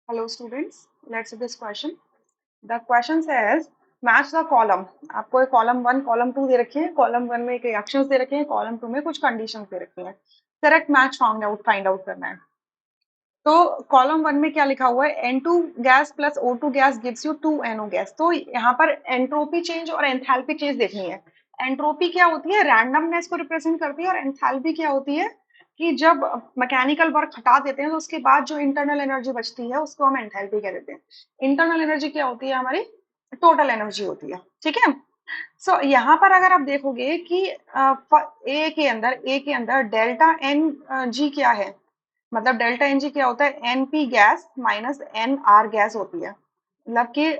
Hello students, let's see this question. The question says match the column. आपको एक column one column to दे रखे हैं, column one में एक रिएक्शंस दे रखे हैं, कॉलम टू में कुछ कंडीशंस दे रखी हैं। करेक्ट मैच फाइंड आउट करना है। तो कॉलम वन में क्या लिखा हुआ है, N2 gas plus O2 gas gives you 2NO gas. तो यहाँ पर एंट्रोपी चेंज और एंथैल्पी चेंज देखनी है। एंट्रोपी क्या होती है, रैंडमनेस को रिप्रेजेंट करती है, और एंथैल्पी क्या होती है कि जब मैकेनिकल वर्क हटा देते हैं तो उसके बाद जो इंटरनल एनर्जी बचती है उसको हम एंथैल्पी कह देते हैं। इंटरनल एनर्जी क्या होती है, हमारी टोटल एनर्जी होती है। ठीक है। सो यहाँ पर अगर आप देखोगे कि ए के अंदर डेल्टा एन जी क्या है, मतलब डेल्टा एन जी क्या होता है, n p gas minus n r gas होती है। मतलब कि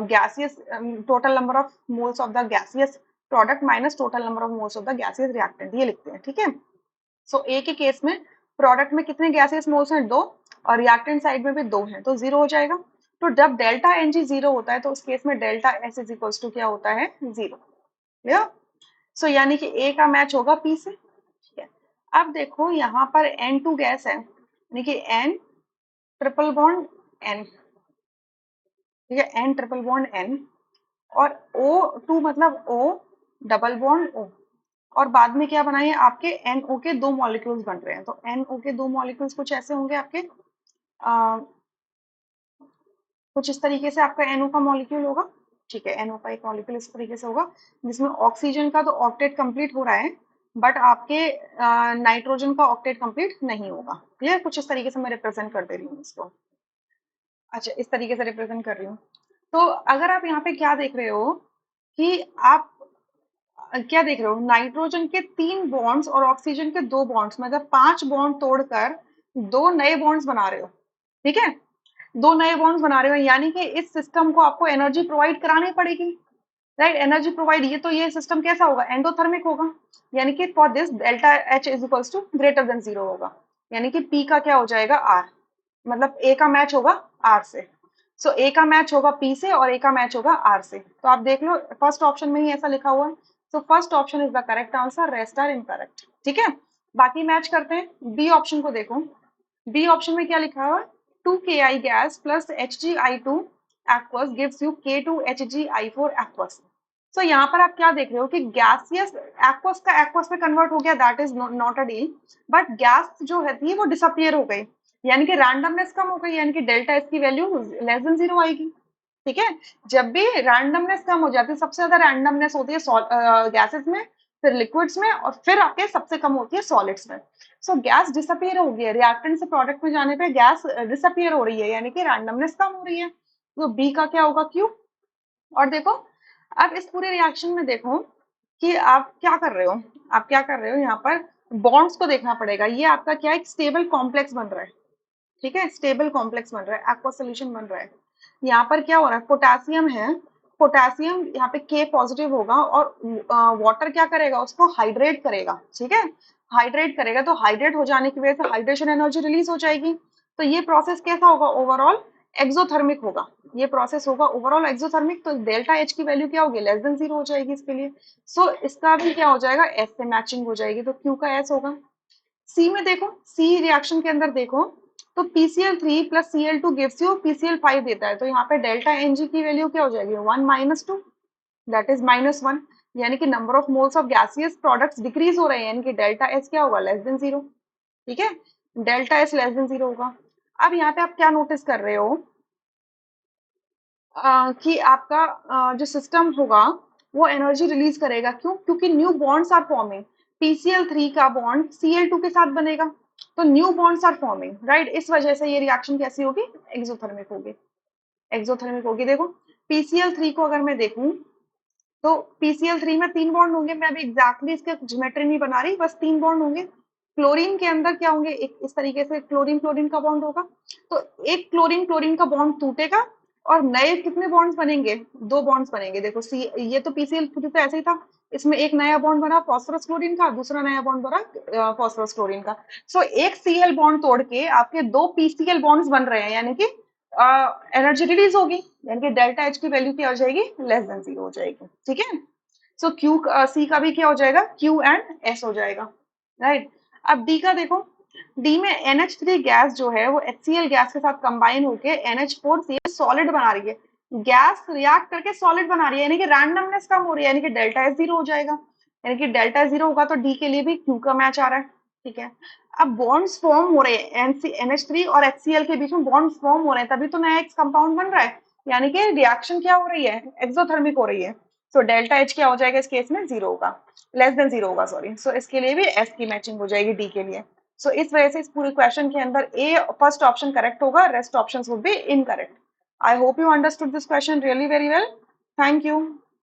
gaseous total number of moles of the gaseous product minus total number of moles of the gaseous reactant, ये लिखते हैं। ठीक है। सो ए के केस में प्रोडक्ट में कितने गैसियस मोल्स हैं, दो, और रिएक्टेंट साइड में भी दो हैं, तो जीरो हो जाएगा। तो जब डेल्टा एन जी जीरो होता है तो उस केस में delta S is equals to क्या होता है, जीरो। क्लियर। सो यानी कि ए का मैच होगा पी से। ठीक है। अब देखो यहाँ पर N2 गैस है, यानी कि N ट्रिपल बॉन्ड N, ठीक है, N ट्रिपल बॉन्ड N, और O2 मतलब O डबल बॉन्ड O, और बाद में क्या बनाए आपके NO के दो मॉलिक्यूल्स बन रहे हैं। तो NO के दो मॉलिक्यूल्स कुछ ऐसे होंगे आपके, कुछ इस तरीके से आपका NO का मॉलिक्यूल होगा। ठीक है, NO का एक मॉलिक्यूल इस तरीके से होगा जिसमें ऑक्सीजन का तो ऑक्टेट कंप्लीट हो रहा है, बट आपके नाइट्रोजन का ऑक्टेट कंप्लीट नहीं होगा। क्लियर, कुछ इस तरीके से मैं रिप्रेजेंट कर दे रही हूँ इसको। अच्छा, इस तरीके से रिप्रेजेंट कर रही हूँ। तो अगर आप यहाँ पे क्या देख रहे हो कि आप क्या देख रहे हो, नाइट्रोजन के तीन बॉन्ड्स और ऑक्सीजन के दो बॉन्ड्स, मतलब पांच बॉन्ड तोड़कर दो नए बॉन्ड्स बना रहे हो। ठीक है, दो नए बॉन्ड्स बना रहे हो, यानी कि इस सिस्टम को आपको एनर्जी प्रोवाइड करानी पड़ेगी। राइट, एनर्जी प्रोवाइड, ये सिस्टम कैसा होगा, एंडोथर्मिक होगा। यानी कि for this delta H is equals to greater than zero होगा। यानी कि पी का क्या हो जाएगा, आर, मतलब ए का मैच होगा आर से। सो ए का मैच होगा पी से और ए का मैच होगा आर से। तो आप देख लो फर्स्ट ऑप्शन में ही ऐसा लिखा हुआ है। So first option is the correct answer, rest are incorrect. ठीक है, बाकी मैच करते हैं। बी ऑप्शन को देखो, बी ऑप्शन में क्या लिखा हुआ है, 2Ki gas plus Hg(I2) aqueous gives you K2Hg(I4) aqueous। सो यहाँ पर आप क्या देख रहे हो कि गैसियस एक्वस का एक्वस में कन्वर्ट हो गया, that is not a deal, but gas जो है थी वो डिसअपियर हो गई, यानी कि रैंडमनेस कम हो गई, यानी कि डेल्टा एस की वैल्यू लेस देन जीरो आएगी। ठीक है, जब भी रैंडमनेस कम हो जाती है, सबसे ज्यादा रैंडमनेस होती है गैसेस में, फिर लिक्विड्स में, और फिर आपके सबसे कम होती है सॉलिड्स में। सो गैस डिसअपियर हो गई है, रिएक्टेंट से प्रोडक्ट में जाने पे गैस डिसअपियर हो रही है, यानी कि रैंडमनेस कम हो रही है। तो बी का क्या होगा, क्यू। और देखो, अब इस पूरे रिएक्शन में देखो कि आप क्या कर रहे हो, आप क्या कर रहे हो, यहाँ पर बॉन्ड्स को देखना पड़ेगा। ये आपका क्या है, एक स्टेबल कॉम्प्लेक्स बन रहा है। ठीक है, स्टेबल कॉम्प्लेक्स बन रहा है, एक्वा सोल्यूशन बन रहा है। यहाँ पर क्या हो रहा है, पोटेशियम है, पोटेशियम यहाँ पे के पॉजिटिव होगा, और वाटर क्या करेगा, उसको हाइड्रेट करेगा। ठीक है, हाइड्रेट करेगा, तो हाइड्रेट हो जाने की वजह से हाइड्रेशन एनर्जी रिलीज हो जाएगी। तो ये प्रोसेस कैसा होगा, ओवरऑल एक्सोथर्मिक होगा। ये प्रोसेस होगा ओवरऑल एक्सोथर्मिक, तो डेल्टा एच की वैल्यू क्या होगी, लेस देन जीरो हो जाएगी इसके लिए। सो इसका भी क्या हो जाएगा, एस से मैचिंग हो जाएगी, तो क्यू का एस होगा। सी में देखो, सी रिएक्शन के अंदर देखो, तो PCl3 plus Cl2 gives you PCl5 देता है, तो यहाँ पे डेल्टा Ng की वैल्यू क्या हो जाएगी, 1 - 2, दैट इज -1। यानी कि number of moles of gaseous products decrease हो रहे हैं, यानी कि डेल्टा एस क्या होगा, लेस देन जीरो। ठीक है, delta S less than zero होगा। अब यहाँ पे आप क्या नोटिस कर रहे हो, कि आपका जो सिस्टम होगा वो एनर्जी रिलीज करेगा, क्यों, क्योंकि new bonds are forming. PCl3 का बॉन्ड Cl2 के साथ बनेगा, तो new bonds are forming, right. इस वजह से ये रिएक्शन कैसी होगी, एक्सोथर्मिक होगी, एक्सोथर्मिक होगी। देखो, PCl3 को अगर मैं देखूं, तो PCl3 में तीन बॉन्ड होंगे, मैं अभी एग्जैक्टली इसके ज्योमेट्री नहीं बना रही, बस तीन बॉन्ड होंगे। क्लोरीन के अंदर क्या होंगे, एक इस तरीके से क्लोरीन क्लोरीन का बॉन्ड होगा, तो एक क्लोरीन क्लोरीन का बॉन्ड टूटेगा, और नए कितने बॉन्ड्स बनेंगे, दो बॉन्ड्स बनेंगे। देखो सी, ये तो PCl3 तो ऐसे ही था, इसमें एक नया बॉन्ड बना फॉस्फोरस क्लोरीन का, दूसरा नया बॉन्ड बना फॉस्फोरस क्लोरीन का। सो एक Cl बॉन्ड तोड़ के आपके दो PCl बॉन्ड्स बन रहे हैं, यानी कि एनर्जी रिलीज होगी, यानी कि डेल्टा एच की वैल्यू क्या हो जाएगी, लेस देन जीरो हो जाएगी। ठीक है, सो क्यू सी का भी क्या हो जाएगा, क्यू एंड एस हो जाएगा, राइट। अब डी का देखो, डी में NH3 गैस जो है वो HCl गैस के साथ कंबाइन होके NH4Cl सॉलिड बना रही है। गैस रिएक्ट करके सॉलिड बना रही है, यानी कि रैंडमनेस कम हो रही है, यानी कि डेल्टा एच जीरो हो जाएगा। यानी कि डेल्टा जीरो होगा तो डी के लिए भी क्यू का मैच आ रहा है। ठीक है। अब बॉन्ड्स फॉर्म हो रहे हैं, NH3 और HCl के बीच में बॉन्ड्स फॉर्म हो रहे हैं, तभी तो नया एक कंपाउंड बन रहा है। यानी कि रिएक्शन क्या हो रही है, एक्सोथर्मिक हो रही है। सो डेल्टा एच क्या हो जाएगा इस केस में, जीरो होगा, लेस देन जीरो होगा, सॉरी। सो इसके लिए भी एस की मैचिंग हो जाएगी डी के लिए। सो इस वजह से इस पूरे क्वेश्चन के अंदर ए फर्स्ट ऑप्शन करेक्ट होगा, rest options would be incorrect. I hope you understood this question really very well. Thank you.